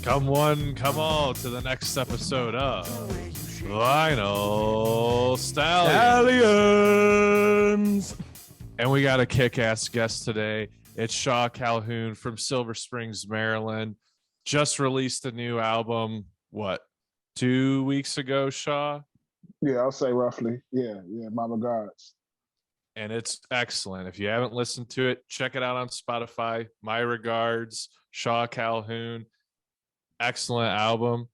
Come one, come all to the next episode of Vinyl Stallions. And we got a kick-ass guest today. It's Shaw Calhoune from Silver Springs, Maryland. Just released a new album, 2 weeks ago, Shaw? Yeah, I'll say roughly. Yeah, my regards. And it's excellent. If you haven't listened to it, check it out on Spotify. My regards, Shaw Calhoune. Excellent album.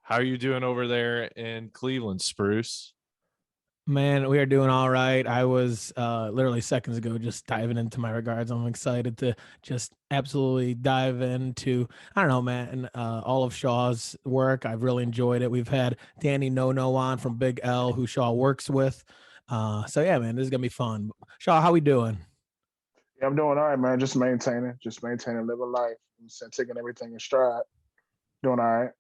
How are you doing over there in Cleveland, Spruce? Man, we are doing all right. I was literally seconds ago just diving into my regards. I'm excited to just absolutely dive into, I don't know, man, all of Shaw's work. I've really enjoyed it. We've had NoNo on from Big L, who Shaw works with. So yeah, man, this is gonna be fun. Shaw, how we doing? Yeah, I'm doing all right, man. Just maintaining, living life, taking everything in stride. Doing all right.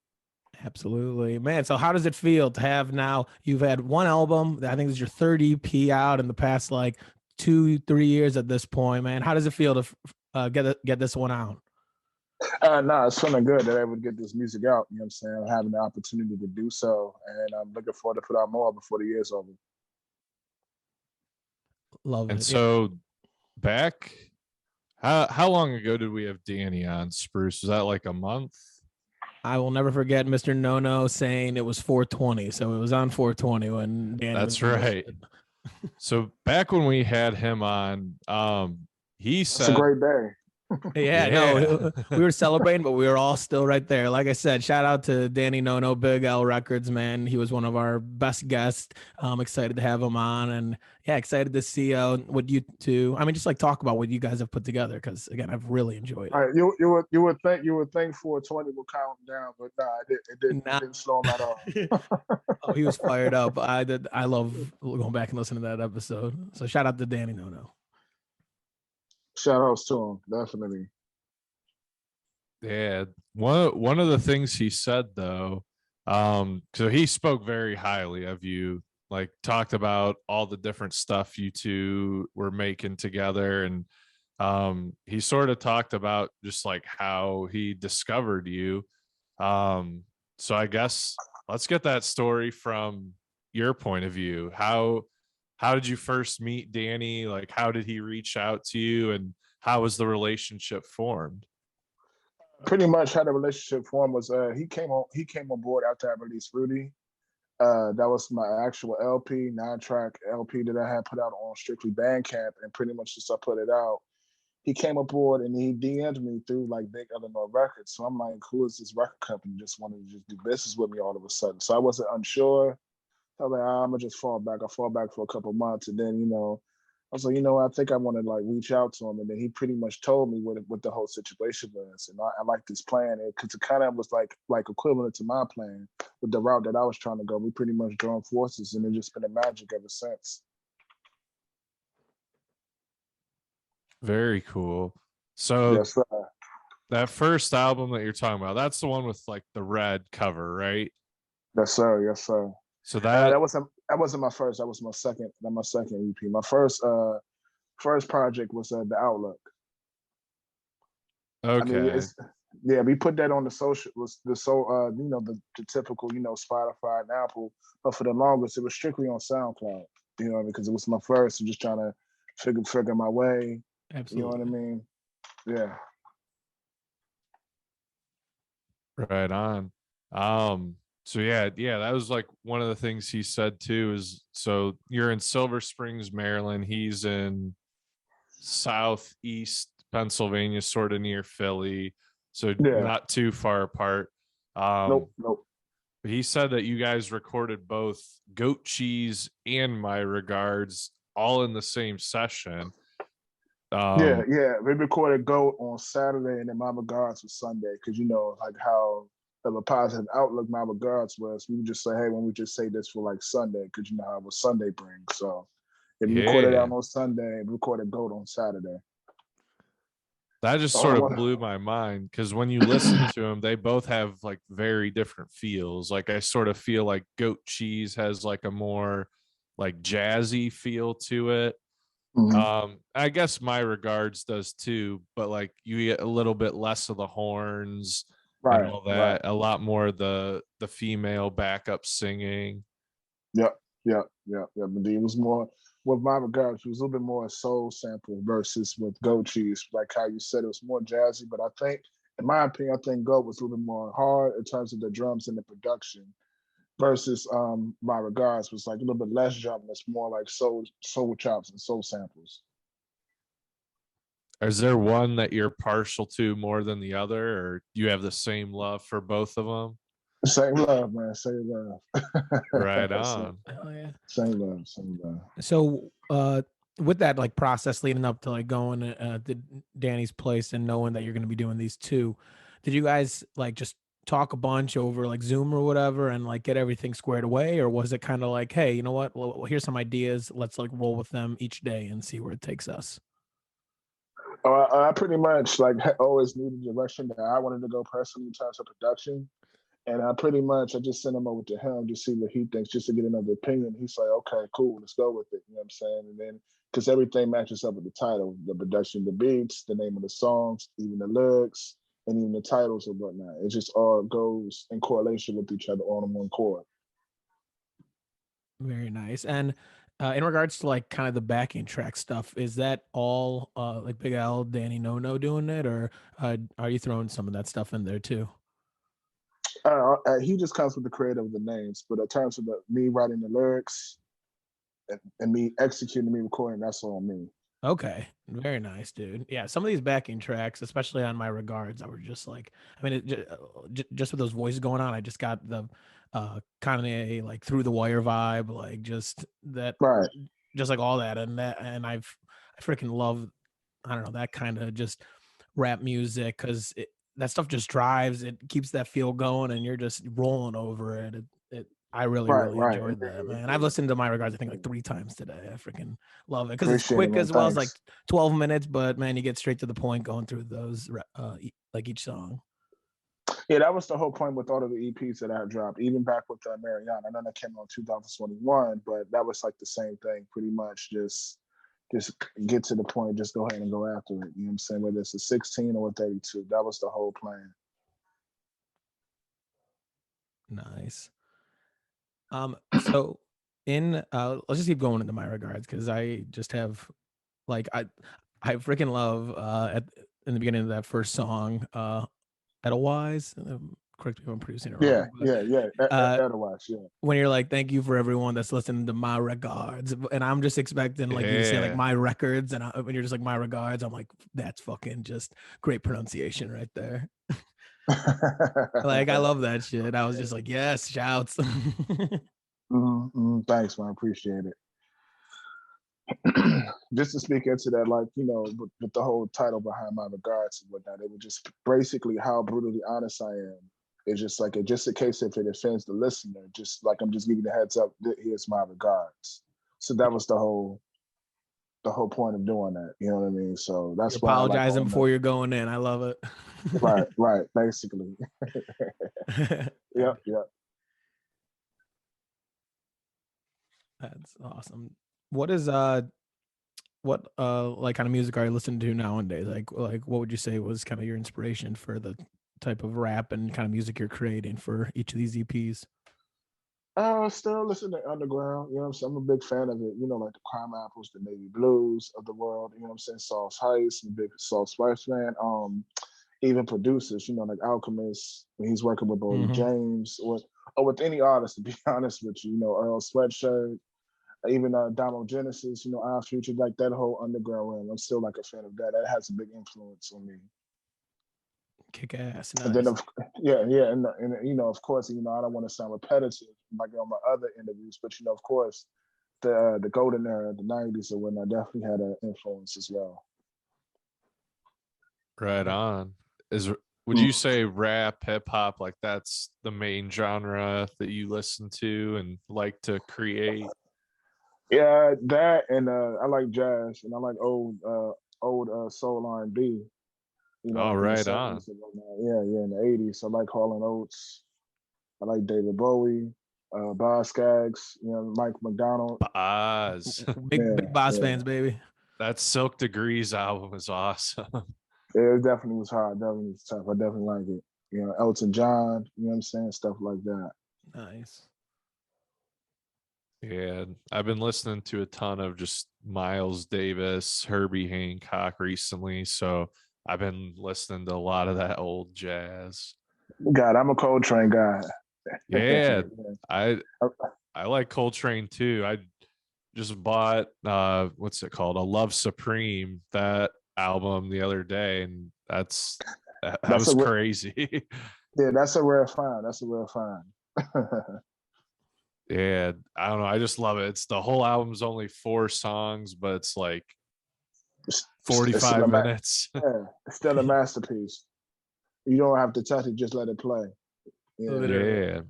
Absolutely, man. So how does it feel to have now, you've had one album, I think this is your third EP out in the past like 2-3 years at this point, man. How does it feel to get this one out? No, it's feeling good that I would get this music out. You know what I'm saying? Having the opportunity to do so, and I'm looking forward to put out more before the year's over. Love it. And so back, how long ago did we have Danny on, Spruce? Was that like a month? I will never forget Mr. NoNo saying it was 420. So it was on 420 when Danny That's was right. So back when we had him on, he said, "It's a great day." No, we were celebrating, but we were all still right there. Like I said, shout out to NoNo, Big L Records, man. He was one of our best guests. I'm excited to have him on, and yeah, excited to see what you two. I mean, just like talk about what you guys have put together, because again, I've really enjoyed it. All right, you would think 420 would count down, but nah, it didn't slow him at all. Oh, he was fired up. I love going back and listening to that episode. So shout out to NoNo. Shout outs to him, definitely. Yeah, one of the things he said though, so he spoke very highly of you, like talked about all the different stuff you two were making together, and he sort of talked about just like how he discovered you. So I guess let's get that story from your point of view. How did you first meet Danny? Like, how did he reach out to you, and how was the relationship formed? Pretty much how the relationship formed was he came on board after I released Rudy. That was my actual LP, 9-track LP that I had put out on Strictly Bandcamp, and pretty much just I put it out. He came aboard and he DM'd me through like Big Eleanor Records. So I'm like, who is this record company? Just wanted to just do business with me all of a sudden. So I wasn't unsure. I was like, I'm gonna just fall back. I fall back for a couple months, and then I was like, I think I want to like reach out to him, and then he pretty much told me what the whole situation was, and I like this plan because it kind of was like equivalent to my plan with the route that I was trying to go. We pretty much joined forces, and it's just been a magic ever since. Very cool. So yes, sir. That first album that you're talking about, that's the one with like the red cover, right? Yes, sir. Yes, sir. So that wasn't my first. That was my second. My second EP. My first project was The Outlook. Okay. I mean, we put that on the social, the typical, Spotify and Apple, but for the longest it was strictly on SoundCloud. Because it was my first, and just trying to figure my way. Absolutely. You know what I mean? Yeah. Right on. So yeah, that was like one of the things he said too, is so you're in Silver Springs, Maryland. He's in southeast Pennsylvania, sort of near Philly. So not too far apart. Nope. He said that you guys recorded both Goat Cheese and My Regards all in the same session. Yeah. We recorded Goat on Saturday, and then My Regards was Sunday, because like how of a positive outlook My Regards was. We would just say, hey, when we just say this for like Sunday, because how what Sunday brings. So we recorded out on Sunday and recorded Goat on Saturday. That just sort of blew my mind, because when you listen to them, they both have like very different feels. Like I sort of feel like Goat Cheese has like a more like jazzy feel to it. Mm-hmm. I guess My Regards does too, but like you get a little bit less of the horns. and Right, all right. that. A lot more the female backup singing. Yep, yep, yep, yep. Indeed, it was more with my regards. It was a little bit more soul sample versus with Goat Cheese. Like how you said, it was more jazzy. But I think, in my opinion, I think Goat was a little bit more hard in terms of the drums and the production. Versus my regards was like a little bit less drum. It's more like soul chops and soul samples. Is there one that you're partial to more than the other, or do you have the same love for both of them? Same love, man. Same love. Right same, on. Oh yeah. same love. Same love. So with that like process leading up to like going to Danny's place and knowing that you're going to be doing these two, did you guys like just talk a bunch over like Zoom or whatever and like get everything squared away, or was it kind of like, hey, you know what? Well, here's some ideas. Let's like roll with them each day and see where it takes us. I pretty much like always knew the direction that I wanted to go personally in terms of production. And I just sent him over to him to see what he thinks, just to get another opinion. He's like, okay, cool, let's go with it. You know what I'm saying? And then, because everything matches up with the title, the production, the beats, the name of the songs, even the lyrics, and even the titles and whatnot. It just all goes in correlation with each other on one chord. Very nice. And in regards to like kind of the backing track stuff, is that all like Big Al, Danny, NoNo doing it, or are you throwing some of that stuff in there too? He just comes with the creative of the names, but in terms of me writing the lyrics and me executing, me recording, that's all me. Okay, very nice, dude. Yeah, some of these backing tracks, especially on My Regards, I were just like, I mean, just with those voices going on, I just got the kind of a like Through the Wire vibe, like just that, Right, just like all that, and I freaking love, I don't know, that kind of just rap music because that stuff just drives, it keeps that feel going, and you're just rolling over it. I really, right, really right. enjoyed that, man. I've listened to My Regards, I think, like 3 times today. I freaking love it because it's Appreciate it, quick man. as well. It's like Thanks. 12 minutes, but man, you get straight to the point going through those, like each song. Yeah, that was the whole point with all of the EPs that I dropped, even back with Mariana. I know that came out in 2021, but that was like the same thing, pretty much. Just get to the point, just go ahead and go after it. You know what I'm saying? Whether it's a 16 or a 32, that was the whole plan. Nice. So in let's just keep going into My Regards because I just have like I freaking love at in the beginning of that first song, Edelweiss. Correct me if I'm producing it Yeah, wrong, but yeah, yeah. Otherwise, yeah. when you're like, thank you for everyone that's listening to My Regards, and I'm just expecting like you to say like Yeah. My Records, and when you're just like My Regards, I'm like, that's fucking just great pronunciation right there. Like I love that shit. I was just like, yes, shouts. Thanks, man. Appreciate it. Just to speak into that, like, with the whole title behind My Regards and whatnot, it was just basically how brutally honest I am. It's just like, just in case if it offends the listener, just like I'm just giving the heads up, here's my regards. So that was the whole point of doing that. You know what I mean? So You're that's why I like apologizing on before you're going in. I love it. right, basically. Yep. That's awesome. What is what like kind of music are you listening to nowadays? Like what would you say was kind of your inspiration for the type of rap and kind of music you're creating for each of these EPs? Still listen to underground. You know what I'm saying? I'm a big fan of it. Like the Crime Apples, the Navy Blues of the world. You know what I'm saying? Sauce Heist, I'm a big Sauce Spice fan. Even producers, like Alchemist, when he's working with Bodie James, or with any artist, to be honest with you. Earl Sweatshirt, even Damo Genesis, Our Future, like that whole underground realm. I'm still like a fan of that. That has a big influence on me. Kick ass. Nice. And then, and of course, I don't want to sound repetitive like on my other interviews, but of course, the golden era, the '90s, or whatnot, definitely had an influence as well. Right on. Would you say rap, hip hop, like that's the main genre that you listen to and like to create? Yeah, that, and I like jazz, and I like old soul R&B. Oh, In the right on. '70s and whatnot. Yeah, in the '80s. I like Hall & Oates. I like David Bowie, Boz Scaggs, Mike McDonald. Boz. Big Boz fans, baby. That Silk Degrees album is awesome. It definitely was hard. Definitely was tough. I definitely like it. Elton John, you know what I'm saying? Stuff like that. Nice. Yeah, I've been listening to a ton of just Miles Davis, Herbie Hancock recently, so I've been listening to a lot of that old jazz. God, I'm a Coltrane guy. Yeah, I I like Coltrane too. I just bought what's it called? A Love Supreme, that album the other day, and that That's was a crazy. yeah, that's a rare find. That's a rare find. Yeah, I don't know. I just love it. It's the whole album's only 4 songs, but it's like It's still 45 minutes. yeah, it's still a masterpiece. You don't have to touch it; just let it play. Yeah. Literally. Yeah.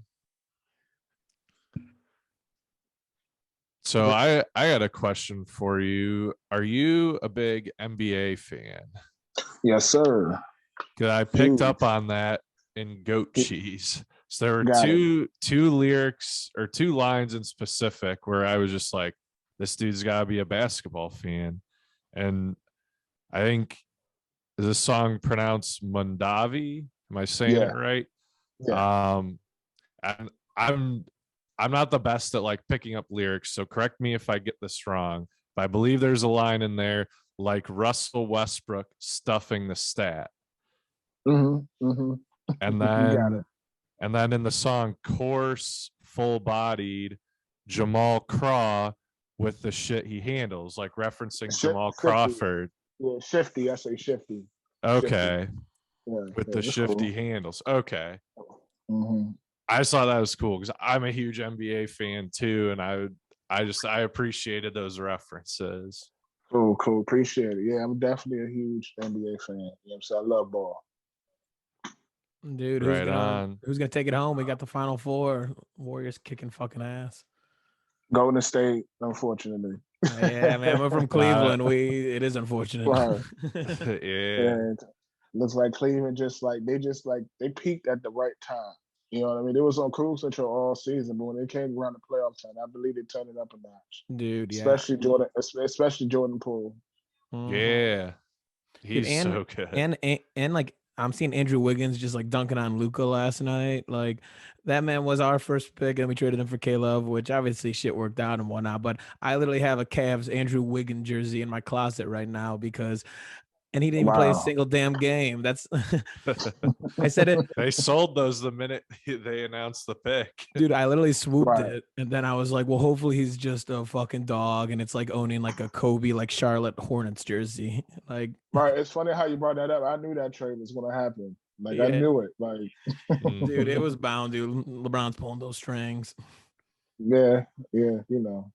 So I got a question for you. Are you a big NBA fan? Yes, sir. Because I picked up on that in Goat Cheese. So there were Got it. two lyrics or 2 lines in specific where I was just like, this dude's got to be a basketball fan. And I think, is this song pronounced Mondavi? Am I saying Yeah. it right? Yeah. And I'm not the best at like picking up lyrics, so correct me if I get this wrong. But I believe there's a line in there like Russell Westbrook stuffing the stat. Mm-hmm. Mm-hmm. And You got it. then in the song coarse, full bodied, Jamal Craw with the shit he handles, like referencing Jamal Shifty. Crawford. Yeah, shifty. I say shifty. Okay. Shifty. Yeah, With the that's shifty cool. handles. Okay. Mm-hmm. I just thought that was cool because I'm a huge NBA fan too, and I appreciated those references. Cool. Appreciate it. Yeah, I'm definitely a huge NBA fan. You know what I'm saying? I love ball. Dude, Right on. who's gonna take it home? We got the Final Four. Warriors kicking fucking ass. Golden State, unfortunately. Yeah, man. We're from Cleveland. It is unfortunate. Right. Yeah. And looks like Cleveland they peaked at the right time. You know what I mean? It was on cruise control all season, but when it came around the playoff time, I believe they turned it up a notch. Dude, yeah. Especially Jordan Poole. Mhm. Yeah. Dude, He's so good. And like I'm seeing Andrew Wiggins just like dunking on Luca last night. Like that man was our first pick, and we traded him for K-Love, which obviously shit worked out and whatnot. But I literally have a Cavs Andrew Wiggins jersey in my closet right now because, and he didn't even play a Wow. single damn game. That's I said it. They sold those the minute they announced the pick. Dude, I literally swooped Right. it, and then I was like, well, hopefully he's just a fucking dog, and it's like owning like a Kobe, like Charlotte Hornets jersey. Like, Right. It's funny how you brought that up. I knew that trade was gonna happen. Like I yeah, knew it. Like dude, it was bound, dude. LeBron's pulling those strings. yeah, you know.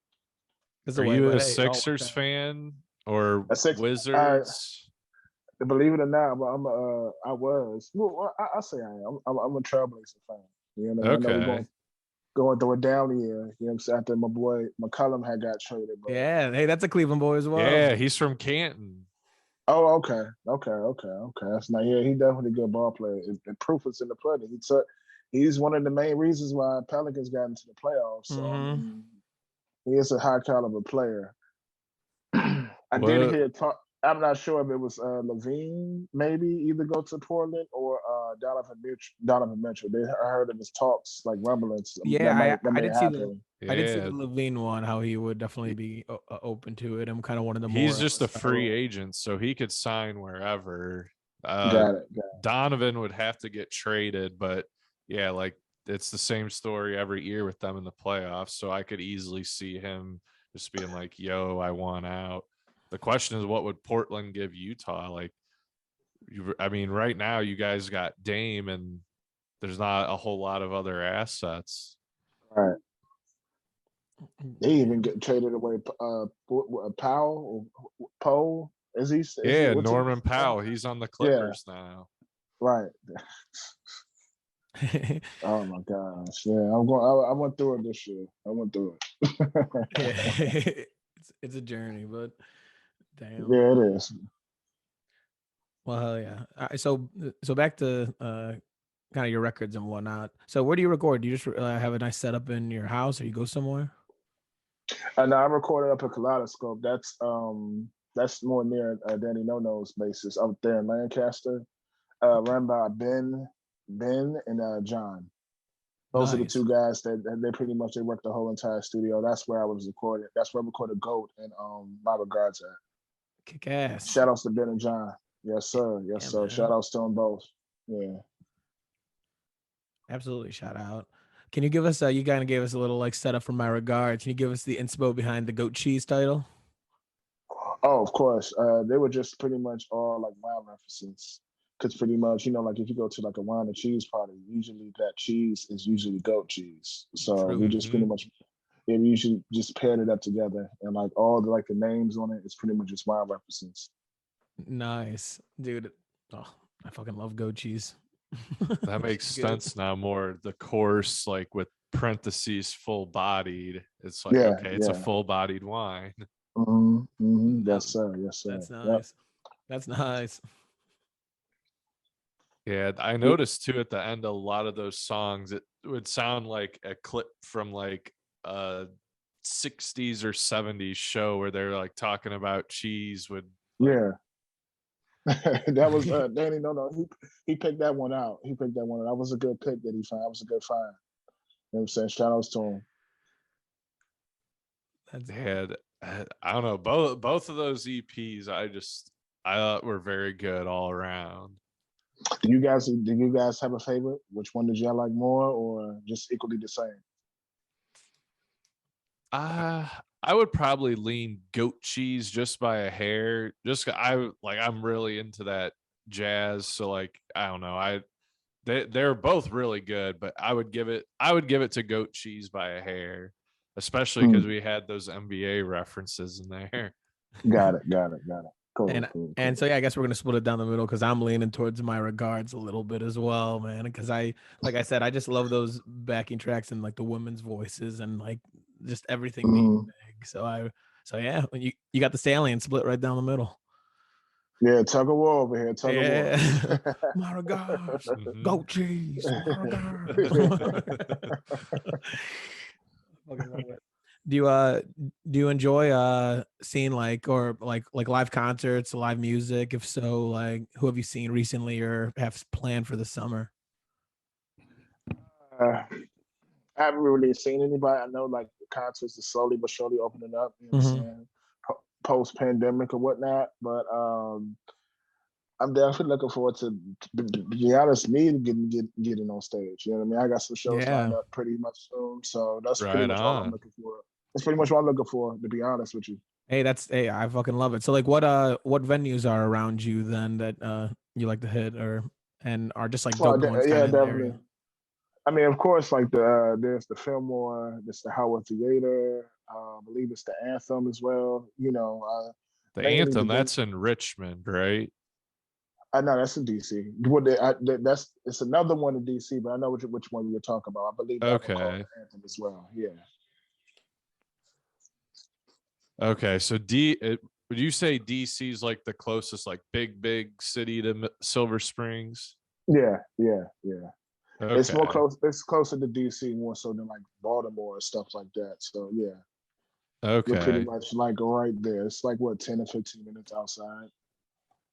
It's Are the way, you but a hey, it all worked Sixers out. fan or A six Wizards? believe it or not, but I was. Well, I say I am. I'm a Trailblazer fan. You know what I mean? I know we're Okay. going through a down year. You know what I'm saying? After my boy McCollum had got traded. But Yeah, hey, that's a Cleveland boy as well. Yeah, he's from Canton. oh, okay. That's not. Yeah, he definitely a good ball player. The proof is in the pudding. He's one of the main reasons why Pelicans got into the playoffs. So I mean, he is a high caliber player. I did What? hear talk. I'm not sure if it was Levine, maybe either go to Portland or Donovan Mitchell. I heard of his talks, like rumblings Yeah, that I may did see the happen. I did see Yeah. the Levine one, how he would definitely be open to it. I'm kind of one of the He's more just a free agent, so he could sign wherever. Got it. Donovan would have to get traded, but yeah, like it's the same story every year with them in the playoffs. So I could easily see him just being like, yo, I want out. The question is, what would Portland give Utah? Like, I mean, right now you guys got Dame, and there's not a whole lot of other assets. All right. They even get traded away. Powell, Poe, is he? Yeah, What's Norman Powell, he's on the Clippers now. Right. Oh my gosh. Yeah, I went through it this year. I went through it. Yeah, it's a journey, but damn. Yeah, it is. Well, hell yeah. All right, so back to kind of your records and whatnot. So where do you record? Do you just have a nice setup in your house, or you go somewhere? And I recorded up at Kaleidoscope. That's more near Danny NoNo's basis up there in Lancaster, run by Ben. Ben and John. Those are the two guys that they pretty much they worked the whole entire studio. That's where I was recorded. That's where I recorded Goat and My Regards at. Kick ass. Shout outs to Ben and John. Yes, sir. Yes, Yeah, sir. man. Shout outs to them both. Yeah. Absolutely. Shout out. Can you give us you kind of gave us a little like setup from My Regards. Can you give us the inspo behind the Goat Cheese title? Oh, of course. They were just pretty much all like wine references. Because pretty much, like if you go to like a wine and cheese party, usually that cheese is usually goat cheese. So True. we just pretty much we usually just paired it up together, and like all the like the names on it is pretty much just wine references. Nice, dude. Oh, I fucking love goat cheese. That makes sense now. More the course, like with parentheses, full bodied. It's like it's a full bodied wine. Yes, sir. Yes, sir. That's nice. Yep. That's nice. Yeah, I noticed too at the end a lot of those songs, it would sound like a clip from like a 60s or 70s show where they're like talking about cheese with that was Danny. No, he picked that one out. That was a good pick that he found. That was a good find. You know what I'm saying? Shout outs to him. I don't know. Both of those EPs, I thought were very good all around. Do you guys have a favorite? Which one did y'all like more, or just equally the same? I would probably lean Goat Cheese just by a hair. I'm really into that jazz, so like I don't know. They're both really good, but I would give it to Goat Cheese by a hair, especially because we had those NBA references in there. Got it. Cool, and so yeah, I guess we're gonna split it down the middle because I'm leaning towards My Regards a little bit as well, man. Because like I said, I just love those backing tracks and like the women's voices and like just everything being big. So yeah, you got the Stallion split right down the middle. Yeah, tug of war over here. Tug of war. My Regards, Goat Cheese. My Regards. Fucking love it. Do you enjoy seeing like live concerts, live music? If so, like who have you seen recently or have planned for the summer? I haven't really seen anybody. I know like the concerts are slowly but surely opening up, you know what I'm saying? Post pandemic or whatnot. But I'm definitely looking forward to be honest, me getting on stage. You know what I mean? I got some shows lined up pretty much soon. So that's pretty much all I'm looking for. That's pretty much what I'm looking for, to be honest with you. Hey, I fucking love it. So like what venues are around you then that you like to hit and are just like dope ones? Yeah, definitely. I mean, of course, like there's the Fillmore, there's the Howard Theater, I believe it's the Anthem as well. The Anthem, that's in Richmond, right? I know that's in DC. It's another one in DC, but I know which one you're talking about. I believe that one called the Anthem as well. Yeah. Okay, so would you say DC is like the closest, like big city to Silver Springs? Yeah. Okay. It's more close. It's closer to DC more so than like Baltimore and stuff like that. So yeah. Okay. We're pretty much like right there. It's like what 10 or 15 minutes outside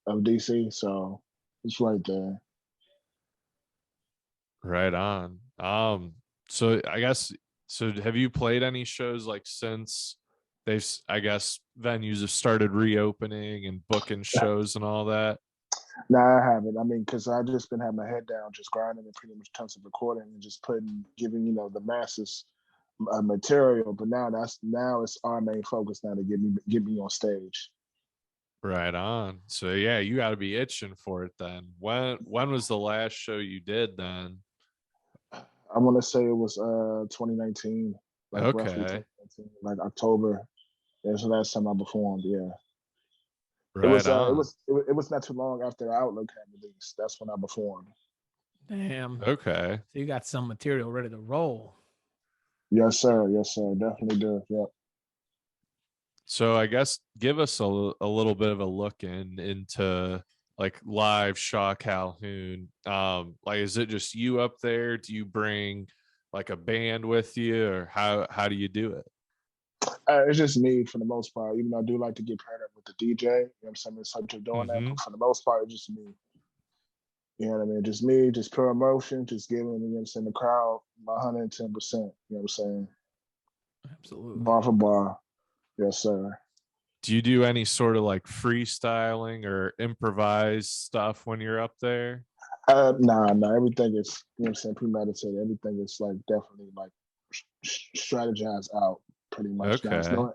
of DC, so it's right there. Right on. So I guess have you played any shows like since I guess venues have started reopening and booking shows and all that? No, I haven't. I mean, because I just been having my head down, just grinding and pretty much tons of recording and just giving the masses material. But now it's our main focus now to get me on stage. Right on. So yeah, you got to be itching for it then. When was the last show you did then? I want to say it was 2019. Like roughly 2019, like October. That's the last time I performed. Yeah. Right it was not too long after the Outlook had released. That's when I performed. Damn. Okay. So you got some material ready to roll. Yes, sir. Definitely do. Yep. So I guess give us a little bit of a look into like live Shaw Calhoune. Like is it just you up there? Do you bring like a band with you, or how do you do it? It's just me for the most part. Even though I do like to get paired up with the DJ, you know what I'm saying? It's such a doing that, but for the most part, it's just me. You know what I mean? Just me, just pure emotion, just giving, you know what I'm saying, the crowd my 110%. You know what I'm saying? Absolutely. Bar for bar. Yes, sir. Do you do any sort of like freestyling or improvised stuff when you're up there? Nah. Everything is, you know what I'm saying, premeditated. Everything is like definitely like strategized out pretty much. Now, it's Okay,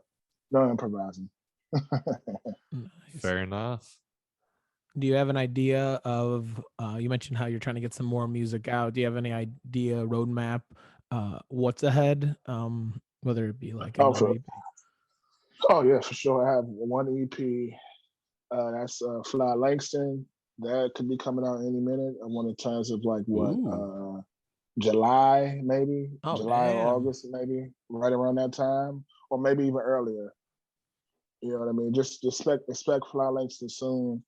no improvising. Nice. fair enough. Do you have an idea of? You mentioned how you're trying to get some more music out. Do you have any idea roadmap? What's ahead? Whether it be like Oh, another EP. oh yeah, for sure. I have one EP. That's Fly Langston. That could be coming out any minute. I want in terms of like what Ooh. July, maybe Oh July or damn. August, maybe right around that time, or maybe even earlier. You know what I mean? Just expect Fly Langston soon.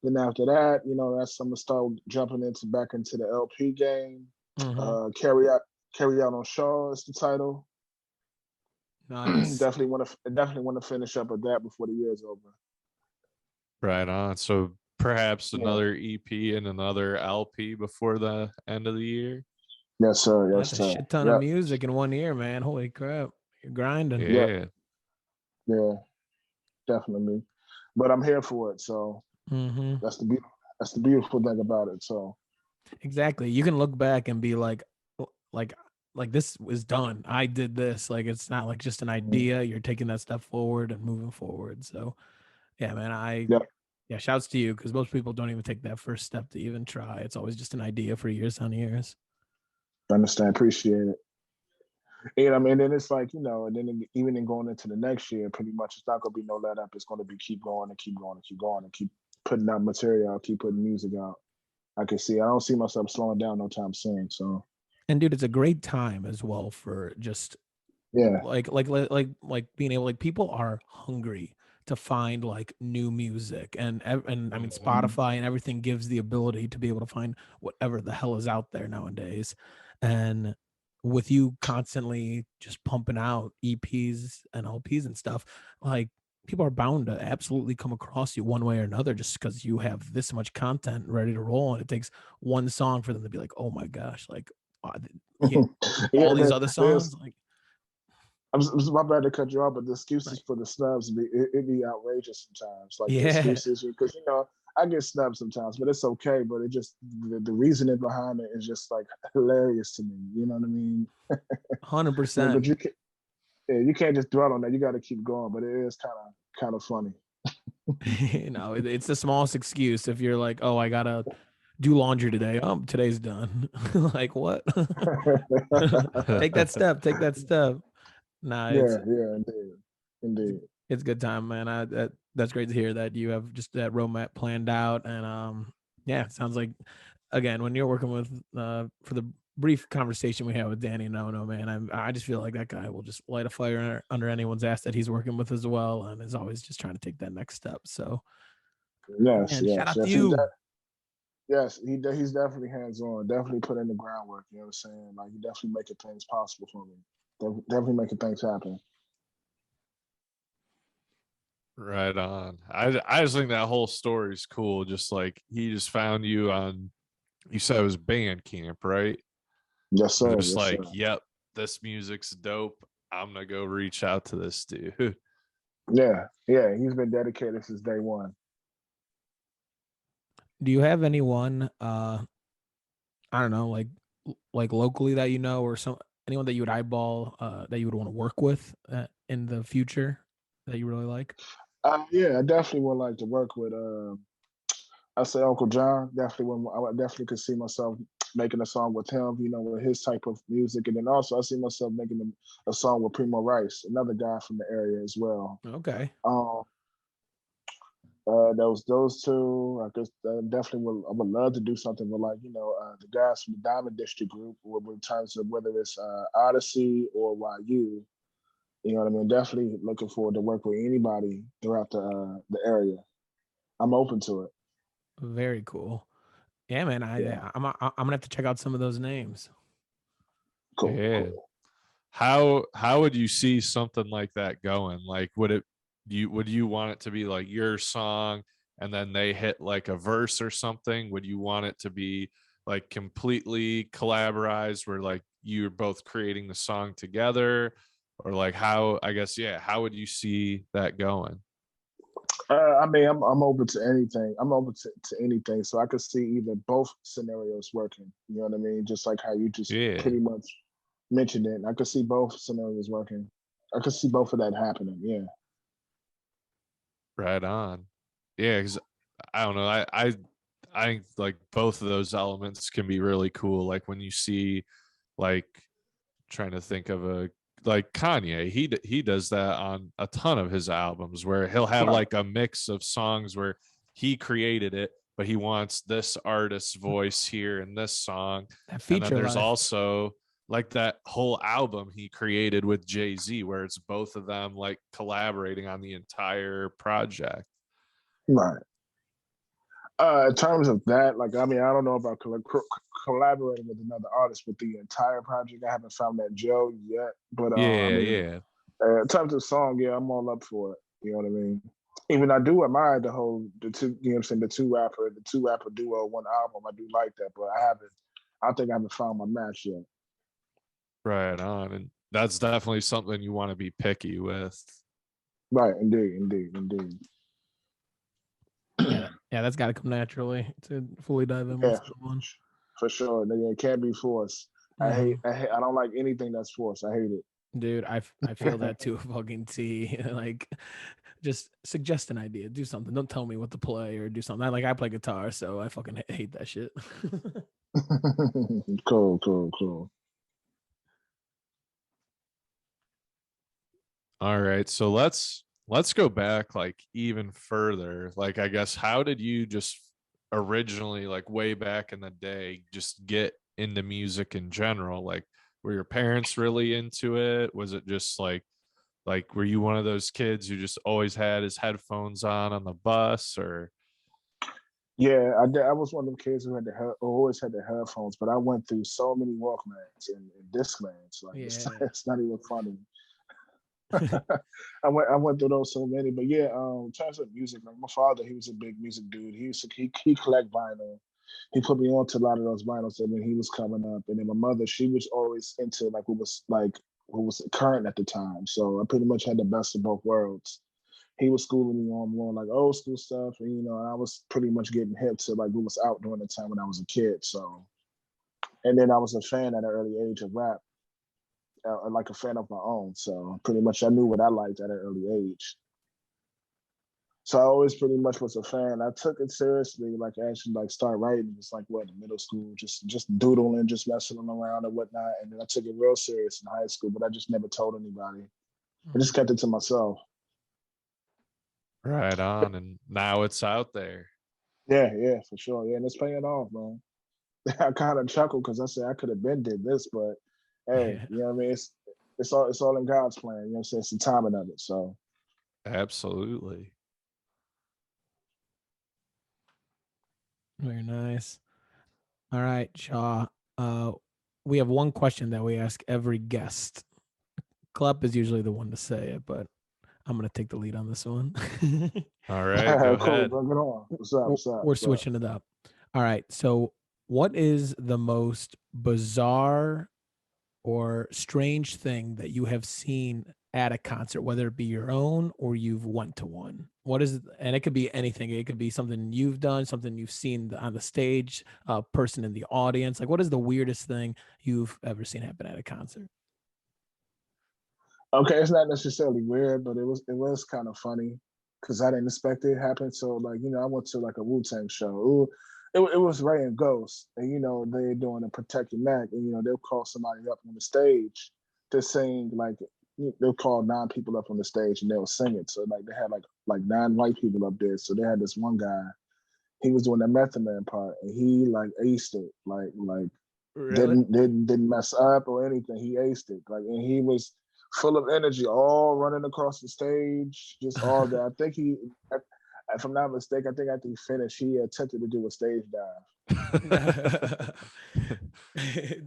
Then after that, you know, that's I'm gonna start jumping into back into the LP game. Mm-hmm. Carry out on Shaw is the title. Nice. Definitely want to finish up with that before the year's over. Right on. So perhaps Yeah. another EP and another LP before the end of the year. Yes, sir. Yes, That's a sir. shit ton of Yep. music in 1 year, man. Holy crap. You're grinding. Yep. Yeah. Yeah. Definitely. But I'm here for it. So Mm-hmm. that's the beautiful thing about it. So Exactly. You can look back and be like, like this was done. I did this. Like it's not like just an idea. You're taking that step forward and moving forward. So yeah, man. yeah, Yeah, shouts to you because most people don't even take that first step to even try. It's always just an idea for years on years. I understand, appreciate it. And I mean, then it's like, you know, and then even in going into the next year, pretty much it's not gonna be no let up. It's gonna be keep going and keep going and keep going and keep putting out material, keep putting music out. I don't see myself slowing down no time soon. So And dude, it's a great time as well for just yeah. like being able, like people are hungry to find like new music and I mean Spotify and everything gives the ability to be able to find whatever the hell is out there nowadays. And with you constantly just pumping out EPs and LPs and stuff, like people are bound to absolutely come across you one way or another just because you have this much content ready to roll, and it takes one song for them to be like, oh my gosh, like he Yeah, all these other songs, like my bad to cut you off, but the excuses like for the snubs it be outrageous sometimes. Like the yeah. excuses, because you know I get snubbed sometimes, but it's okay. But it just the reasoning behind it is just like hilarious to me. You know what I mean? 100%. But you can't just dwell on that. You got to keep going. But it is kind of funny. You know, it's the smallest excuse if you're like, oh, I gotta do laundry today. Today's done. Like what? Take that step. Take that step. Nah, Yeah, indeed. it's good time, man. That's great to hear that you have just that roadmap planned out, and yeah, it sounds like again when you're working with for the brief conversation we had with Danny NoNo, man, I just feel like that guy will just light a fire under anyone's ass that he's working with as well, and is always just trying to take that next step. So, Yes, and shout yes, out to yes. you. He's definitely hands on. Definitely put in the groundwork. You know what I'm saying? Like he definitely making things possible for me. Definitely making things happen. Right on. I just think that whole story is cool. Just like he just found you on, you said it was Bandcamp, right? Yes, sir. Just Yes, sir. like, yep, this music's dope. I'm gonna go reach out to this dude. Yeah, yeah. He's been dedicated since day one. Do you have anyone I don't know, like locally that you know, or anyone that you would eyeball that you would want to work with in the future that you really like? Yeah, I definitely would like to work with. I say Uncle John. I definitely could see myself making a song with him. You know, with his type of music, and then also I see myself making a song with Primo Rice, another guy from the area as well. Okay. Those two. I guess definitely I would love to do something with like the guys from the Diamond District group, in terms of whether it's Odyssey or YU. You know what I mean? Definitely looking forward to work with anybody throughout the area. I'm open to it. Very cool. Yeah, man. Yeah, I'm gonna have to check out some of those names. cool, Yeah. cool. How would you see something like that going? Like would you want it to be like your song and then they hit like a verse or something, would you want it to be like completely collaborized where like you're both creating the song together, or like how, I guess, yeah, how would you see that going? I mean, I'm open to anything. I'm open to anything. So I could see either both scenarios working. You know what I mean? Just like how you just Yeah, pretty much mentioned it. I could see both scenarios working. I could see both of that happening. Yeah. right on. Yeah, because I don't know, I think like both of those elements can be really cool. Like when you see, like, trying to think of a, like Kanye, he does that on a ton of his albums where he'll have Right. like a mix of songs where he created it, but he wants this artist's voice here in this song. That And then feature there's life. also like that whole album he created with Jay-Z where it's both of them like collaborating on the entire project. Right. In terms of that, like, I mean, I don't know about collaborating with another artist with the entire project. I haven't found that gel yet, but I Yeah, mean, yeah. in terms of song, yeah, I'm all up for it. You know what I mean? Even I do admire the two, you know what I'm saying, the two rapper duo, one album. I do like that, but I don't think I haven't found my match yet. Right on. And that's definitely something you want to be picky with. Right, indeed. Yeah, that's got to come naturally to fully dive in with Yeah, someone. for sure. It can't be forced. I don't like anything that's forced. I hate it. Dude, I feel that too. Fucking T. Like, just suggest an idea, do something. Don't tell me what to play or do something. I play guitar, so I fucking hate that shit. Cool. All right, so let's go back like even further. Like, I guess, how did you just originally, like way back in the day, just get into music in general? Like, were your parents really into it? Was it just like were you one of those kids who just always had his headphones on the bus, or? Yeah, I did. I was one of them kids who always had the headphones, but I went through so many Walkmans and Discmans. Like, Yeah. it's not even funny. I went through those so many, but yeah. In terms of music, like my father, he was a big music dude. He collect vinyl. He put me on to a lot of those vinyls when he was coming up, and then my mother, she was always into what was current at the time. So I pretty much had the best of both worlds. He was schooling me on more like old school stuff, and and I was pretty much getting hip to like what was out during the time when I was a kid. So, and then I was a fan at an early age of rap, like a fan of my own. So pretty much I knew what I liked at an early age. So I always pretty much was a fan. I took it seriously, like actually like start writing. It's like what in middle school, just doodling, just messing around and whatnot. And then I took it real serious in high school, but I just never told anybody. I just kept it to myself. Right on. And now it's out there. Yeah, for sure. Yeah, and it's paying off, man. I kind of chuckle because I said I could have been did this, but hey, Yeah. you know what I mean? It's all in God's plan. You know what I'm saying? It's the timing of it. So Absolutely. Very nice. All right, Shaw. We have one question that we ask every guest. Club is usually the one to say it, but I'm gonna take the lead on this one. All right, go cool, ahead. bring it on. What's up? We're switching it up. All right. So, what is the most bizarre or strange thing that you have seen at a concert, whether it be your own or you've went to one? What is it? And it could be anything. It could be something you've done, something you've seen on the stage, a person in the audience. Like, what is the weirdest thing you've ever seen happen at a concert? Okay, it's not necessarily weird, but it was kind of funny because I didn't expect it to happen. So like I went to like a Wu-Tang show. It was Ray and Ghost, and they're doing a Protect Your Neck, and they'll call somebody up on the stage to sing like they'll call 9 people up on the stage and they'll sing it. So like they had like 9 white people up there. So they had this one guy. He was doing the Method Man part, and he like aced it. Like Really? didn't mess up or anything. He aced it. Like, and he was full of energy, all running across the stage, just all that. I think if I'm not mistaken, I think after he finished, he attempted to do a stage dive.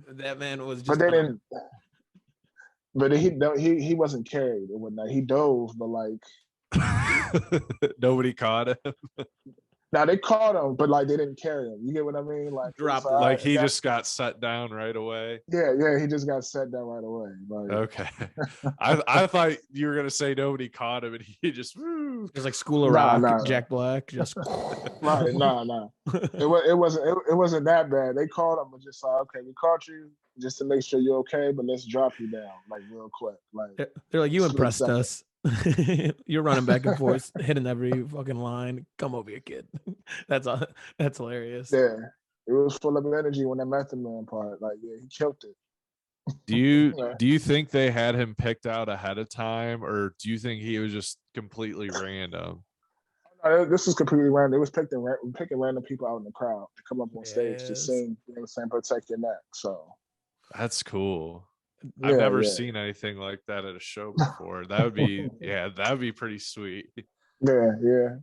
That man was But just they didn't. But he wasn't carried or whatnot. He dove, but like Nobody caught him. Now they caught him, but like they didn't carry him. You get what I mean? Like Dropped him. Like he just got set down right away. Yeah, he just got set down right away. Like, Okay. I thought you were gonna say nobody caught him and he just It's like School of Rock, Jack Black, just right, nah. It wasn't that bad. They caught him, but just like, okay, we caught you just to make sure you're okay, but let's drop you down like real quick. Like they're like, you impressed us. You're running back and forth, hitting every fucking line. Come over here, kid. That's hilarious. Yeah, it was full of energy when that Method Man part. Like, yeah, he killed it. Do you think they had him picked out ahead of time, or do you think he was just completely random? No, this was completely random. It was picking random people out in the crowd to come up on stage to sing, you know, saying "Protect Your Neck." So that's cool. I've never seen anything like that at a show before. That would be that'd be pretty sweet. Yeah.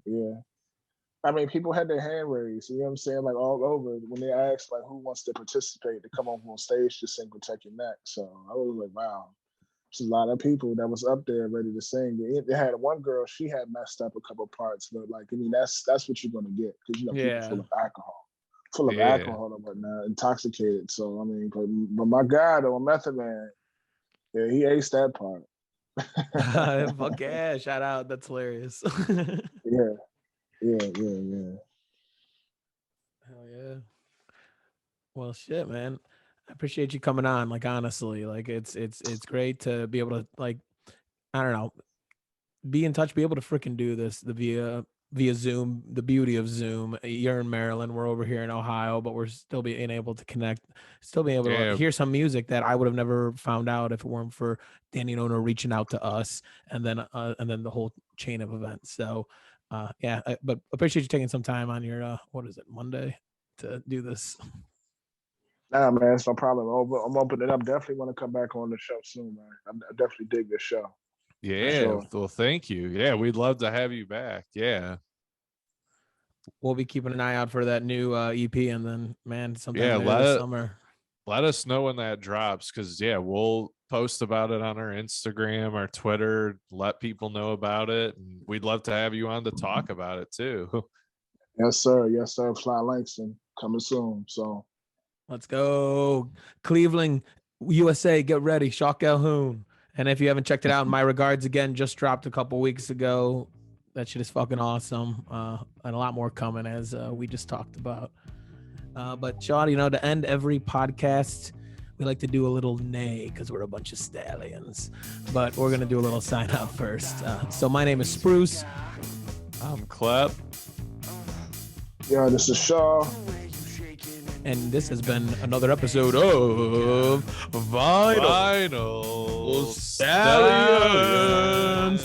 I mean, people had their hand raised, you know what I'm saying? Like all over when they asked like who wants to participate to come up on stage to sing "Protect Your Neck." So I was like, wow. There's a lot of people that was up there ready to sing. They had one girl, she had messed up a couple parts, but like, I mean, that's what you're gonna get because you know people full of alcohol and whatnot, intoxicated. So I mean, but my guy though, Method Man, yeah, he aced that part. Fuck yeah! Shout out, that's hilarious. Yeah. Hell yeah. Well, shit, man. I appreciate you coming on. Like, honestly, like it's great to be able to, like, I don't know, be in touch, be able to freaking do this via Zoom. The beauty of Zoom. You're in Maryland, we're over here in Ohio, but we're still being able to connect, still being able to hear some music that I would have never found out if it weren't for Danny and NoNo reaching out to us, and then the whole chain of events. So, but appreciate you taking some time on your what is it, Monday, to do this. Nah, man, it's no problem. I'm opening up. Definitely want to come back on the show soon, man. I definitely dig this show. Yeah, sure. Well, thank you. Yeah, we'd love to have you back. Yeah. We'll be keeping an eye out for that new EP, and then, man, sometime this summer. Let us know when that drops, because, we'll post about it on our Instagram, our Twitter, let people know about it. And we'd love to have you on to talk about it, too. Yes, sir. Fly Langston coming soon. So let's go. Cleveland, USA, get ready. Shock Calhoune. And if you haven't checked it out, My Regards again just dropped a couple weeks ago. That shit is fucking awesome. And a lot more coming, as we just talked about. But Sean, to end every podcast, we like to do a little neigh because we're a bunch of stallions. But we're going to do a little sign out first. So my name is Spruce. I'm Clep. Yeah, this is Shaw. And this has been another episode of Vinyl Stallions.